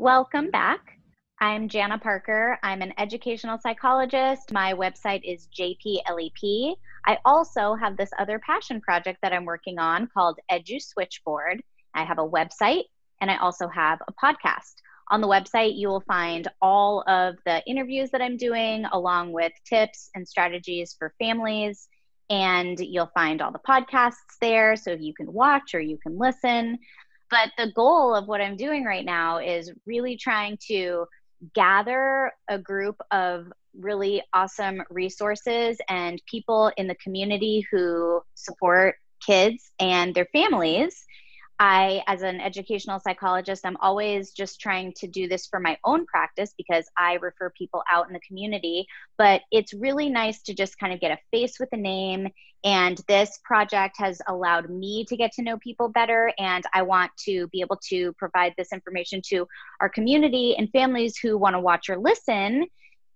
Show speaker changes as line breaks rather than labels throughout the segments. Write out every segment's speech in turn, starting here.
Welcome back. I'm Jana Parker. I'm an educational psychologist. My website is JPLEP. I also have this other passion project that I'm working on called Edu Switchboard. I have a website and I also have a podcast. On the website, you will find all of the interviews that I'm doing, along with tips and strategies for families. And you'll find all the podcasts there, so you can watch or you can listen. But the goal of what I'm doing right now is really trying to gather a group of really awesome resources and people in the community who support kids and their families. As an educational psychologist, I'm always just trying to do this for my own practice because I refer people out in the community, but it's really nice to just kind of get a face with a name. And this project has allowed me to get to know people better. And I want to be able to provide this information to our community and families who want to watch or listen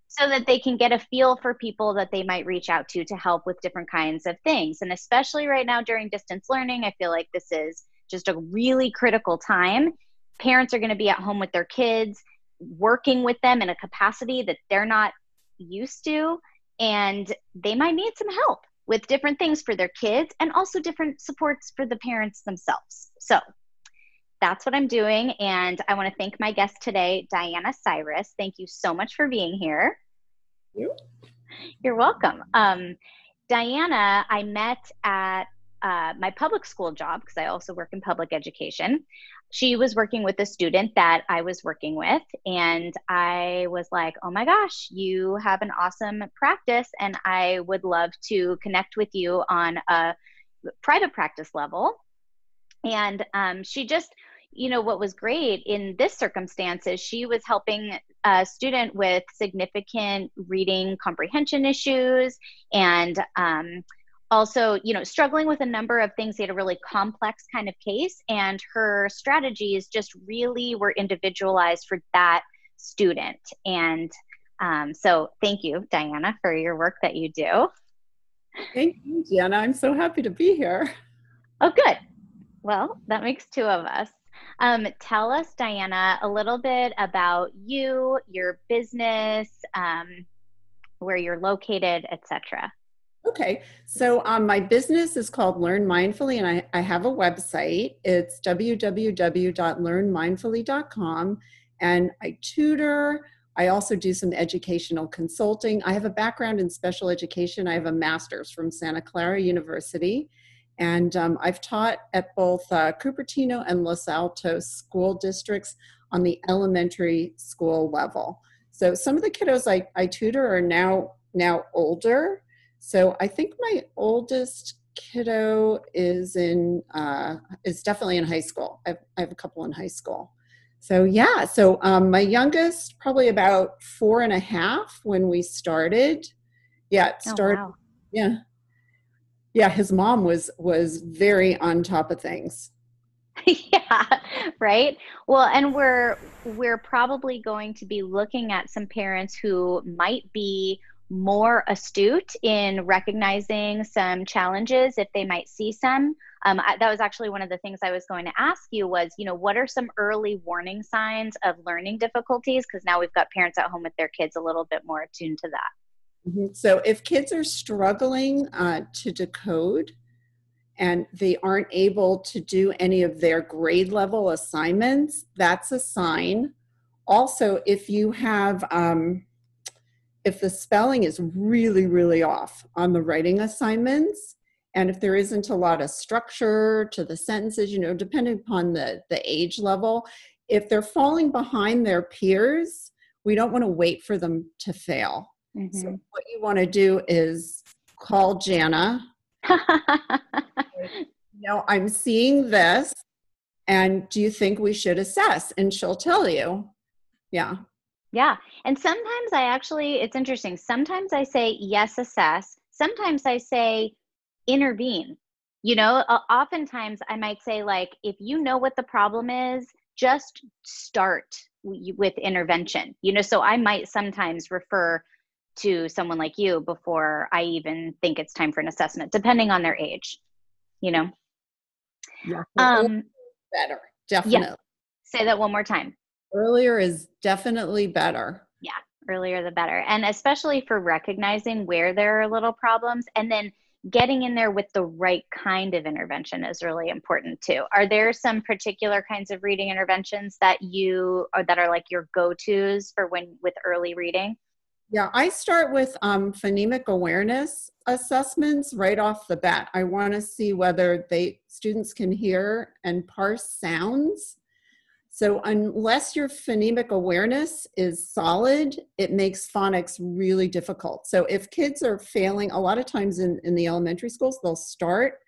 so that they can get a feel for people that they might reach out to help with different kinds of things. And especially right now during distance learning, I feel like this is just a really critical time. Parents are going to be at home with their kids, working with them in a capacity that they're not used to, and they might need some help with different things for their kids and also different supports for the parents themselves. So that's what I'm doing, and I want to thank my guest today, Diana Psyras. Thank you so much for being here. You're welcome. Diana, I met at my public school job, because I also work in public education. She was working with a student that I was working with, and I was like, oh my gosh, you have an awesome practice, and I would love to connect with you on a private practice level. And she just, what was great in this circumstance is she was helping a student with significant reading comprehension issues and also, struggling with a number of things. They had a really complex kind of case, and her strategies just really were individualized for that student. And so thank you, Diana, for your work that you do.
Thank you, Jana. I'm so happy to be here.
Oh, good. Well, that makes two of us. Tell us, Diana, a little bit about you, your business, where you're located, etc.
Okay, so my business is called Learn Mindfully, and I have a website. It's www.learnmindfully.com, and I tutor. I also do some educational consulting. I have a background in special education. I have a master's from Santa Clara University, and I've taught at both Cupertino and Los Altos school districts on the elementary school level. So some of the kiddos I tutor are now older. So I think my oldest kiddo is definitely in high school. I have a couple in high school. So yeah, my youngest, probably about 4.5 when we started. Yeah, it started. Oh, wow. Yeah, his mom was very on top of things.
Yeah, right. Well, and we're probably going to be looking at some parents who might be more astute in recognizing some challenges if they might see some. That was actually one of the things I was going to ask you was, what are some early warning signs of learning difficulties? Because now we've got parents at home with their kids a little bit more attuned to that.
Mm-hmm. So if kids are struggling to decode and they aren't able to do any of their grade level assignments, that's a sign. Also, if you have if the spelling is really, really off on the writing assignments, and if there isn't a lot of structure to the sentences, depending upon the age level, if they're falling behind their peers, we don't want to wait for them to fail. Mm-hmm. So what you want to do is call Jana. I'm seeing this, and do you think we should assess? And she'll tell you. Yeah.
Yeah. And sometimes it's interesting. Sometimes I say, yes, assess. Sometimes I say, intervene. Oftentimes I might say, like, if you know what the problem is, just start with intervention. So I might sometimes refer to someone like you before I even think it's time for an assessment, depending on their age,
Yeah. Better. Definitely.
Yeah. Say that one more time.
Earlier is definitely better.
Yeah, earlier the better. And especially for recognizing where there are little problems and then getting in there with the right kind of intervention is really important too. Are there some particular kinds of reading interventions that you or that are like your go-tos for when with early reading?
Yeah, I start with phonemic awareness assessments right off the bat. I want to see whether students can hear and parse sounds. So unless your phonemic awareness is solid, it makes phonics really difficult. So if kids are failing, a lot of times in the elementary schools, they'll start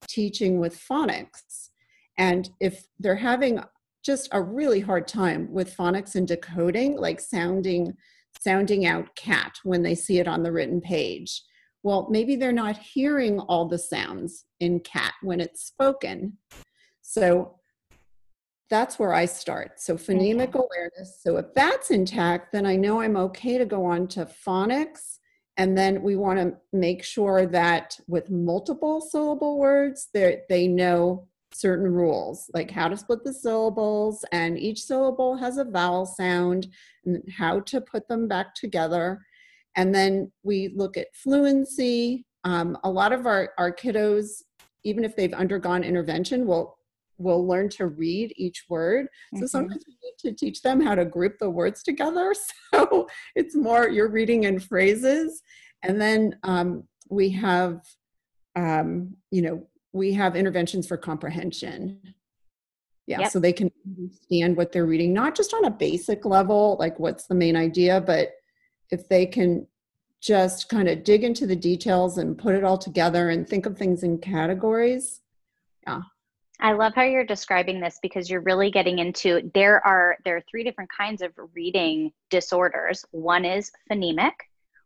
teaching with phonics. And if they're having just a really hard time with phonics and decoding, like sounding out cat when they see it on the written page, well, maybe they're not hearing all the sounds in cat when it's spoken. So that's where I start. So phonemic awareness. So if that's intact, then I know I'm okay to go on to phonics. And then we want to make sure that with multiple syllable words, they know certain rules, like how to split the syllables, and each syllable has a vowel sound, and how to put them back together. And then we look at fluency. A lot of our kiddos, even if they've undergone intervention, will learn to read each word. So sometimes we need to teach them how to group the words together. So it's more you're reading in phrases. And then we have, we have interventions for comprehension. Yeah, so they can understand what they're reading, not just on a basic level, like what's the main idea, but if they can just kind of dig into the details and put it all together and think of things in categories. Yeah.
I love how you're describing this because you're really getting into there are 3 different kinds of reading disorders. One is phonemic,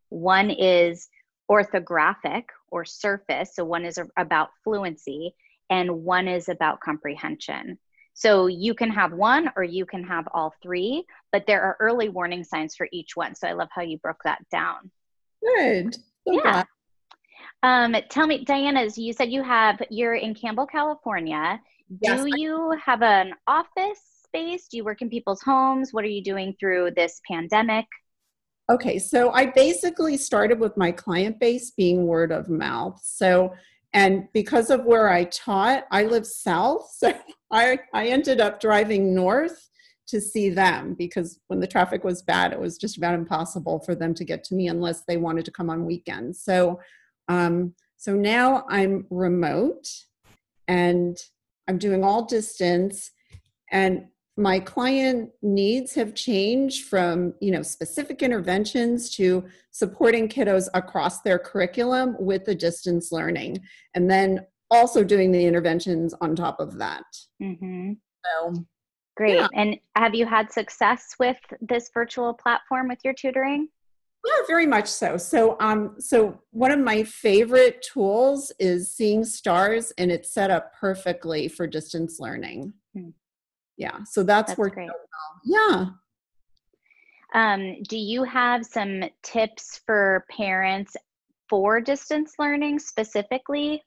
one is orthographic or surface, so one is about fluency, and one is about comprehension. So you can have one or you can have all 3, but there are early warning signs for each one. So I love how you broke that down.
Good. So glad.
Tell me, Diana, you said you're in Campbell, California.
Yes.
Do you have an office space? Do you work in people's homes? What are you doing through this pandemic?
Okay, so I basically started with my client base being word of mouth. So, and because of where I taught, I live south. So I ended up driving north to see them because when the traffic was bad, it was just about impossible for them to get to me unless they wanted to come on weekends. So now I'm remote and I'm doing all distance, and my client needs have changed from, specific interventions to supporting kiddos across their curriculum with the distance learning, and then also doing the interventions on top of that.
Mm-hmm.
So,
great.
yeah.
And have you had success with this virtual platform with your tutoring?
Yeah, very much so. So one of my favorite tools is Seeing Stars, and it's set up perfectly for distance learning. Yeah, so that's worked out well.
Yeah. Do you have some tips for parents for distance learning specifically?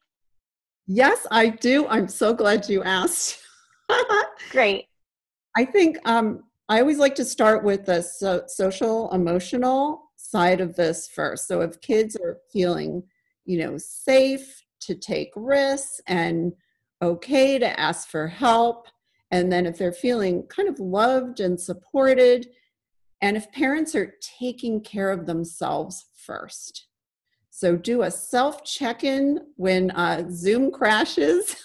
Yes, I do. I'm so glad you asked.
Great.
I think I always like to start with the social emotional side of this first. So if kids are feeling, safe to take risks and okay to ask for help, and then if they're feeling kind of loved and supported, and if parents are taking care of themselves first. So do a self check-in when Zoom crashes.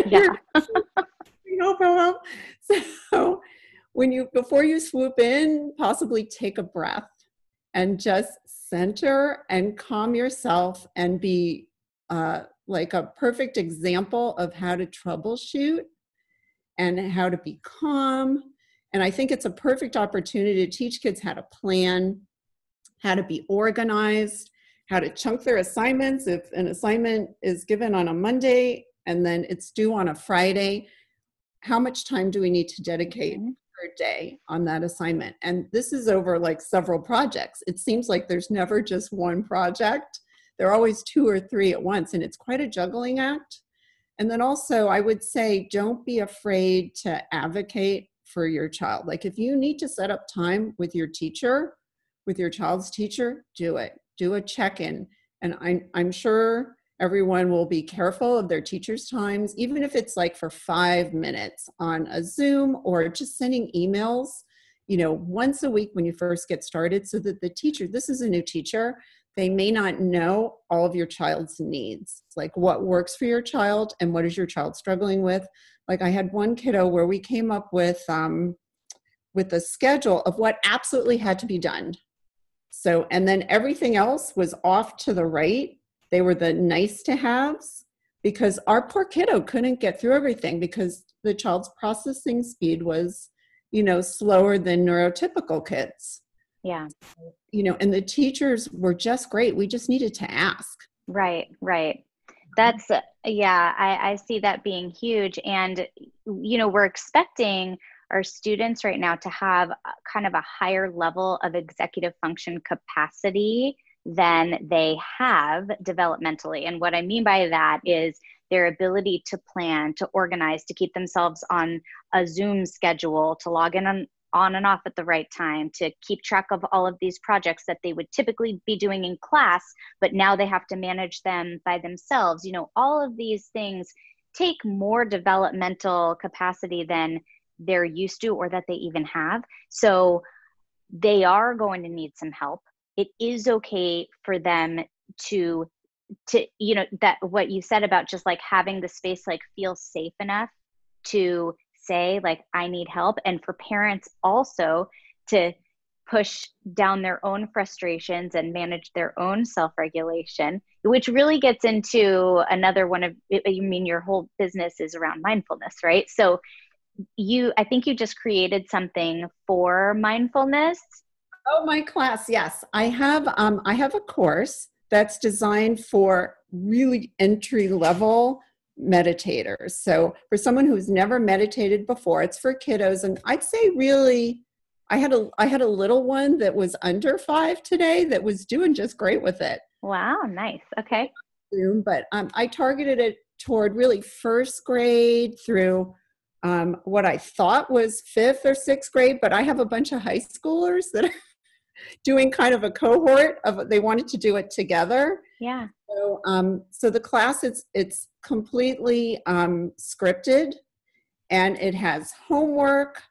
Yeah.
So before you swoop in, possibly take a breath and just center and calm yourself and be like a perfect example of how to troubleshoot and how to be calm. And I think it's a perfect opportunity to teach kids how to plan, how to be organized, how to chunk their assignments. If an assignment is given on a Monday and then it's due on a Friday, how much time do we need to dedicate per day on that assignment? And this is over like several projects. It seems like there's never just one project. There are always 2 or 3 at once, and it's quite a juggling act. And then also I would say, don't be afraid to advocate for your child. Like if you need to set up time with your teacher, with your child's teacher, do it. Do a check-in. And I'm sure everyone will be careful of their teacher's times, even if it's like for 5 minutes on a Zoom or just sending emails, once a week when you first get started, so that the teacher, this is a new teacher, they may not know all of your child's needs, like what works for your child and what is your child struggling with. Like I had one kiddo where we came up with a schedule of what absolutely had to be done. So, and then everything else was off to the right. They were the nice to haves, because our poor kiddo couldn't get through everything because the child's processing speed was, slower than neurotypical kids.
Yeah.
And the teachers were just great. We just needed to ask.
Right. That's, yeah, I see that being huge. And, we're expecting our students right now to have kind of a higher level of executive function capacity than they have developmentally. And what I mean by that is their ability to plan, to organize, to keep themselves on a Zoom schedule, to log in on and off at the right time, to keep track of all of these projects that they would typically be doing in class, but now they have to manage them by themselves. All of these things take more developmental capacity than they're used to or that they even have. So they are going to need some help. It is okay for them to that what you said about just like having the space, like feel safe enough to say like, I need help. And for parents also to push down their own frustrations and manage their own self-regulation, which really gets into another one of, your whole business is around mindfulness, right? So I think you just created something for mindfulness.
Oh, my class. Yes. I have a course that's designed for really entry level meditators. So for someone who's never meditated before, it's for kiddos. And I'd say really, I had a little one that was under 5 today that was doing just great with it.
Wow. Nice. Okay.
But I targeted it toward really first grade through what I thought was 5th or 6th grade, but I have a bunch of high schoolers that are doing kind of a cohort of, they wanted to do it together.
Yeah.
So the class, it's completely scripted, and it has homework,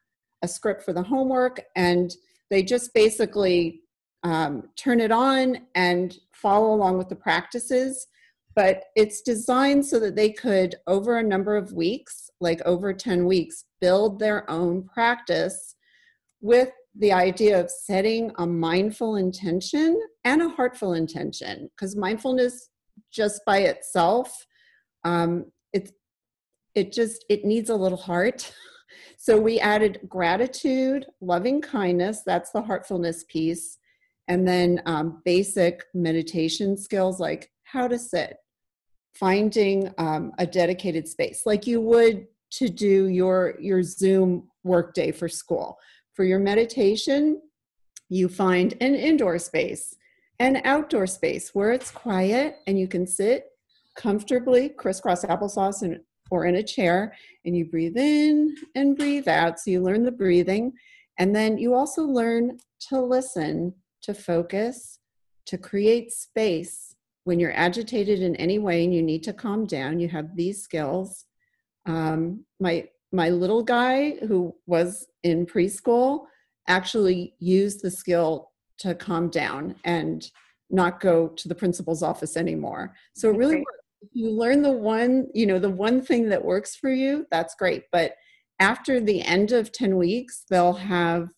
a script for the homework, and they just basically turn it on and follow along with the practices. But it's designed so that they could, over a number of weeks, like over 10 weeks, build their own practice with the idea of setting a mindful intention and a heartful intention. Because mindfulness just by itself, it needs a little heart. So we added gratitude, loving kindness, that's the heartfulness piece, and then basic meditation skills like how to sit, finding a dedicated space like you would to do your Zoom workday for school. For your meditation, you find an indoor space, an outdoor space where it's quiet and you can sit comfortably, crisscross applesauce, or in a chair, and you breathe in and breathe out. So you learn the breathing, and then you also learn to listen, to focus, to create space. When you're agitated in any way and you need to calm down, you have these skills. My little guy who was in preschool actually used the skill to calm down and not go to the principal's office anymore. So it really works. If you learn the one thing that works for you, that's great. But after the end of 10 weeks, they'll have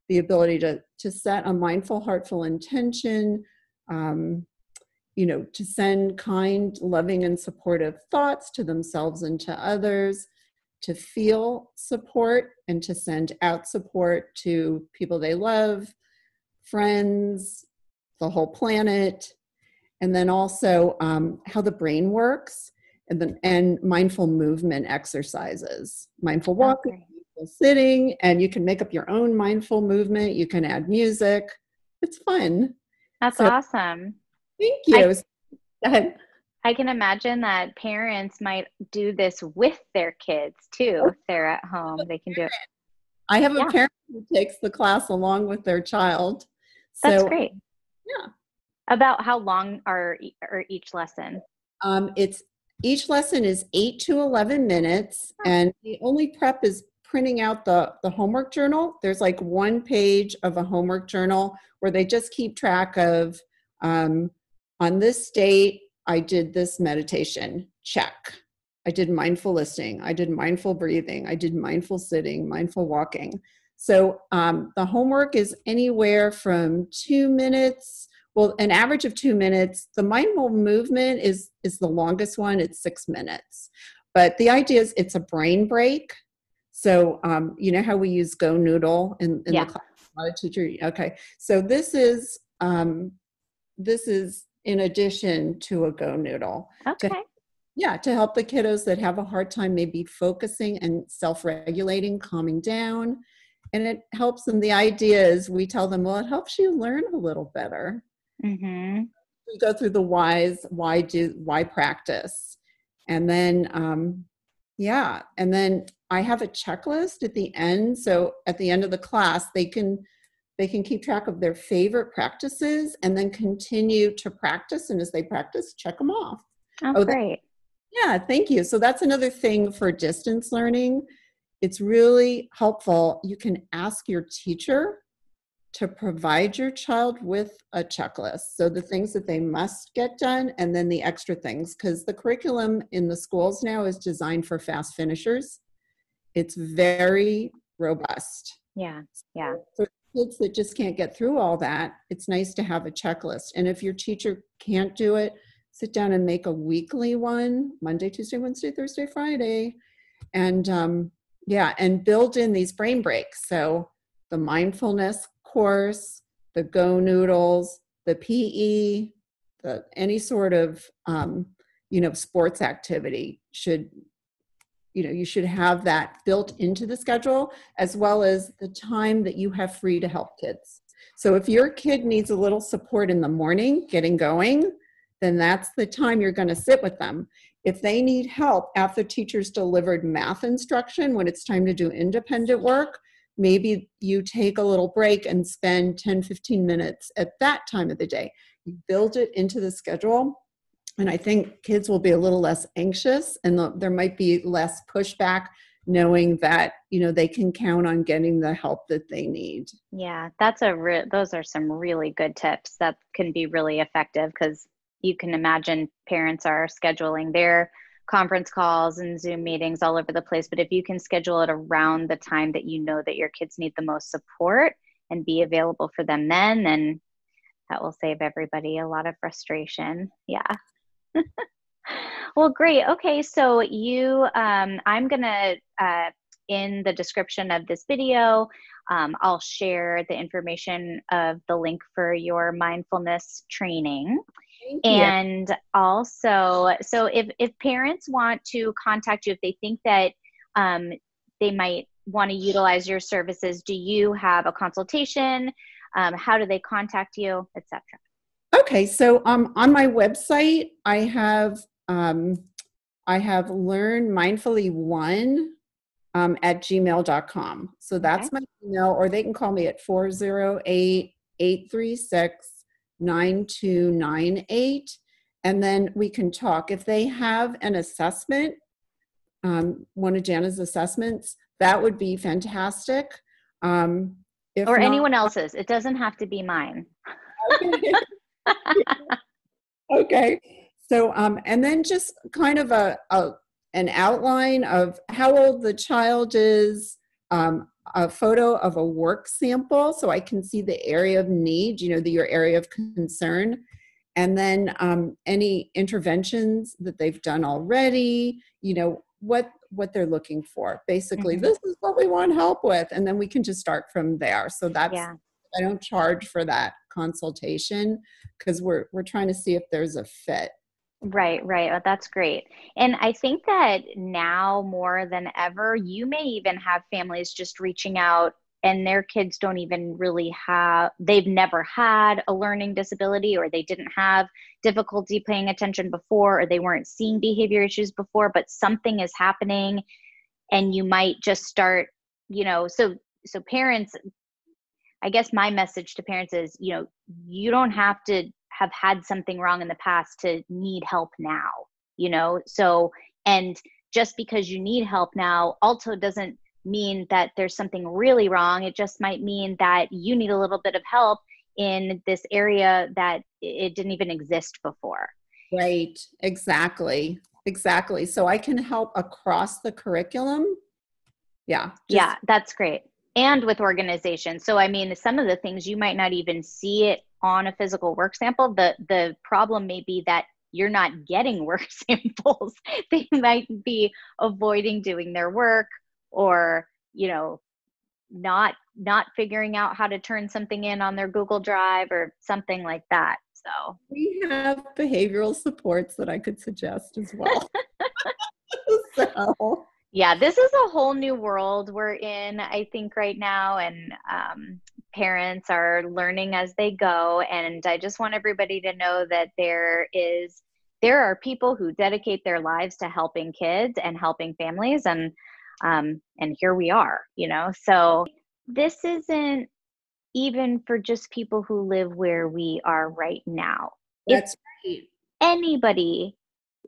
the ability to set a mindful, heartful intention, to send kind, loving, and supportive thoughts to themselves and to others, to feel support and to send out support to people they love, friends, the whole planet, and then also how the brain works, and mindful movement exercises, mindful walking, mindful sitting, and you can make up your own mindful movement. You can add music. It's fun.
That's awesome.
Thank you. Go ahead.
I can imagine that parents might do this with their kids too. If they're at home, they can do it.
I have a
Yeah,
parent who takes the class along with their child.
that's
So
great.
yeah,
About how long are each lesson?
it's each lesson is 8 to 11 minutes,
Huh.
and the only prep is printing out the homework journal. There's like one page of a homework journal where they just keep track of um, on this date I did this meditation. Check. I did mindful listening. I did mindful breathing. I did mindful sitting, mindful walking. So the homework is anywhere from 2 minutes, well, an average of 2 minutes. The mindful movement is the longest one. It's 6 minutes. But the idea is it's a brain break. So you know how we use Go Noodle in the
Yeah.
class? A lot of teacher. Okay. So this is in addition to a Go Noodle to
Okay.
yeah, to help the kiddos that have a hard time maybe focusing and self-regulating, calming down. And it helps them. The idea is we tell them, well, it helps you learn a little better.
Mm-hmm.
We go through the whys, why practice. And then, yeah, and then I have a checklist at the end. So at the end of the class, they can keep track of their favorite practices and then continue to practice. And as they practice, check them off.
Oh,
Oh,
great.
yeah, thank you. So that's another thing for distance learning. It's really helpful. You can ask your teacher to provide your child with a checklist. So the things that they must get done and then the extra things, because the curriculum in the schools now is designed for fast finishers. It's very robust.
Yeah. Yeah.
For kids that just can't get through all that, it's nice to have a checklist. And if your teacher can't do it, sit down and make a weekly one, Monday, Tuesday, Wednesday, Thursday, Friday. And yeah, and build in these brain breaks. So the mindfulness course, the Go Noodles, the PE, any sort of sports activity should, you should have that built into the schedule, as well as the time that you have free to help kids. So if your kid needs a little support in the morning getting going, then that's the time you're going to sit with them. If they need help after teachers delivered math instruction, when it's time to do independent work, maybe you take a little break and spend 10, 15 minutes at that time of the day. You build it into the schedule. And I think kids will be a little less anxious, and there might be less pushback knowing that, they can count on getting the help that they need.
Yeah. Those are some really good tips that can be really effective, because you can imagine parents are scheduling their conference calls and Zoom meetings all over the place. But if you can schedule it around the time that you know that your kids need the most support and be available for them then that will save everybody a lot of frustration. Yeah. Well, great. Okay, so I'm gonna, in the description of this video, I'll share the information of the link for your mindfulness training.
Thank you.
And also, so if parents want to contact you, if they think that they might want to utilize your services, do you have a consultation? How do they contact you, etc.?
Okay, so on my website, I have learn mindfully one at gmail.com. So
Okay.
that's my email, or they can call me at 408-836-9298. And then we can talk. If they have an assessment, one of Jana's assessments, that would be fantastic. If
Or
not,
anyone else's. It doesn't have to be mine.
okay. Okay. So, and then just kind of an outline of how old the child is, a photo of a work sample so I can see the area of need, your area of concern, and then any interventions that they've done already, what they're looking for. Basically,
Mm-hmm.
this is what we want help with, and then we can just start from there. So
Yeah.
I don't charge for that consultation because we're trying to see if there's a fit.
Right, right. Oh, that's great. And I think that now more than ever, you may even have families just reaching out and their kids don't even really they've never had a learning disability, or they didn't have difficulty paying attention before, or they weren't seeing behavior issues before, but something is happening and you might just start, so so parents, I guess my message to parents is, you don't have to have had something wrong in the past to need help now, So, and just because you need help now also doesn't mean that there's something really wrong. It just might mean that you need a little bit of help in this area that it didn't even exist before.
Right. Exactly. Exactly. So I can help across the curriculum. Yeah.
Yeah, that's great. And with organization. So, I mean, some of the things you might not even see it on a physical work sample. The problem may be that you're not getting work samples. They might be avoiding doing their work, or, not figuring out how to turn something in on their Google Drive or something like that. So
we have behavioral supports that I could suggest as well. So
yeah, this is a whole new world we're in, I think, right now. And parents are learning as they go. And I just want everybody to know that there are people who dedicate their lives to helping kids and helping families. And here we are, So this isn't even for just people who live where we are right now. If
that's right.
anybody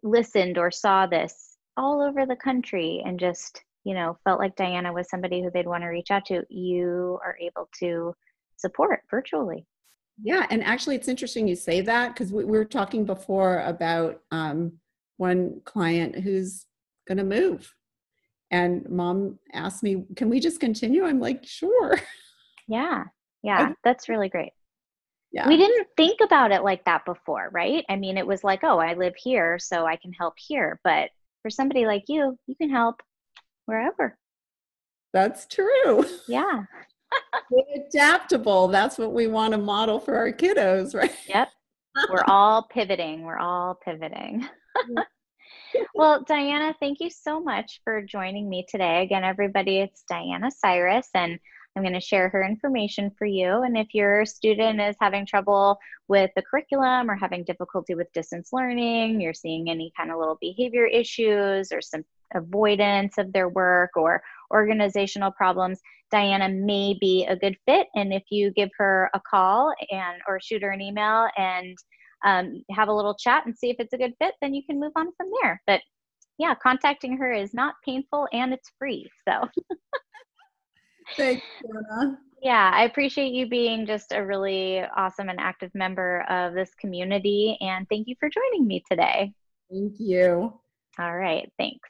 listened or saw this all over the country and just, felt like Diana was somebody who they'd want to reach out to, you are able to support virtually.
Yeah. And actually, it's interesting you say that, because we were talking before about one client who's going to move. And mom asked me, can we just continue? I'm like, sure.
Yeah. Yeah. That's really great.
Yeah.
We didn't think about it like that before, right? I mean, it was like, oh, I live here, so I can help here. But for somebody like you can help wherever.
That's true.
Yeah.
We're adaptable. That's what we want to model for our kiddos, right?
Yep. We're all pivoting. Well, Diana, thank you so much for joining me today. Again, everybody, it's Diana Psyras, and I'm going to share her information for you. And if your student is having trouble with the curriculum or having difficulty with distance learning, you're seeing any kind of little behavior issues or some avoidance of their work or organizational problems, Diana may be a good fit. And if you give her a call or shoot her an email and have a little chat and see if it's a good fit, then you can move on from there. But yeah, contacting her is not painful and it's free. So
Thanks, Anna.
yeah, I appreciate you being just a really awesome and active member of this community. And thank you for joining me today.
Thank you.
All right, thanks.